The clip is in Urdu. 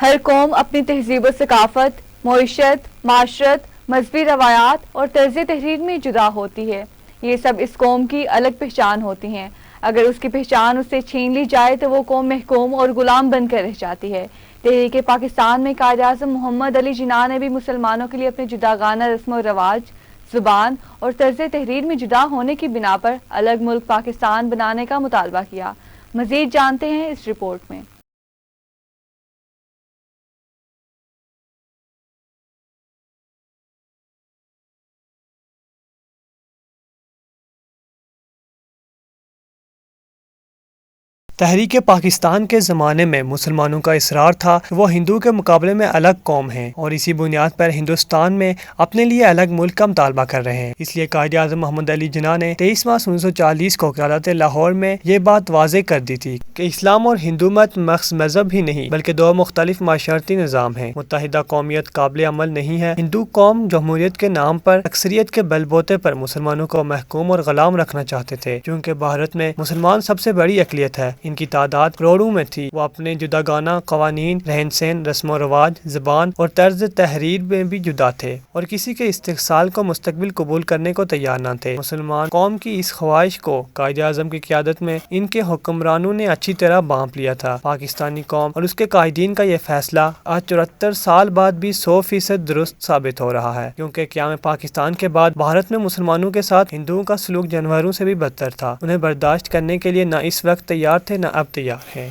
ہر قوم اپنی تہذیب و ثقافت، معیشت، معاشرت، مذہبی روایات اور طرز تحریر میں جدا ہوتی ہے۔ یہ سب اس قوم کی الگ پہچان ہوتی ہیں۔ اگر اس کی پہچان اس سے چھین لی جائے تو وہ قوم محکوم اور غلام بن کر رہ جاتی ہے۔ تحریک پاکستان میں قائد اعظم محمد علی جناح نے بھی مسلمانوں کے لیے اپنے جداگانہ رسم و رواج، زبان اور طرز تحریر میں جدا ہونے کی بنا پر الگ ملک پاکستان بنانے کا مطالبہ کیا۔ مزید جانتے ہیں اس رپورٹ میں۔ تحریک پاکستان کے زمانے میں مسلمانوں کا اصرار تھا کہ وہ ہندو کے مقابلے میں الگ قوم ہیں اور اسی بنیاد پر ہندوستان میں اپنے لیے الگ ملک کا مطالبہ کر رہے ہیں۔ اس لیے قائد اعظم محمد علی جناح نے 23 مارچ 1940 کو قیادت لاہور میں یہ بات واضح کر دی تھی کہ اسلام اور ہندو مت محض مذہب ہی نہیں بلکہ دو مختلف معاشرتی نظام ہیں۔ متحدہ قومیت قابل عمل نہیں ہے۔ ہندو قوم جمہوریت کے نام پر اکثریت کے بل بوتے پر مسلمانوں کو محکوم اور غلام رکھنا چاہتے تھے۔ چونکہ بھارت میں مسلمان سب سے بڑی اقلیت ہے، ان کی تعداد کروڑوں میں تھی، وہ اپنے جداگانہ قوانین، رہن سہن، رسم و رواج، زبان اور طرز تحریر میں بھی جدا تھے اور کسی کے استحصال کو مستقبل قبول کرنے کو تیار نہ تھے۔ مسلمان قوم کی اس خواہش کو قائد اعظم کی قیادت میں ان کے حکمرانوں نے اچھی طرح بانپ لیا تھا۔ پاکستانی قوم اور اس کے قائدین کا یہ فیصلہ آج 74 سال بعد بھی 100% درست ثابت ہو رہا ہے، کیونکہ قیام پاکستان کے بعد بھارت میں مسلمانوں کے ساتھ ہندوؤں کا سلوک جانوروں سے بھی بدتر تھا۔ انہیں برداشت کرنے کے لیے نہ اس وقت تیار تھے نہ اب تیار ہیں۔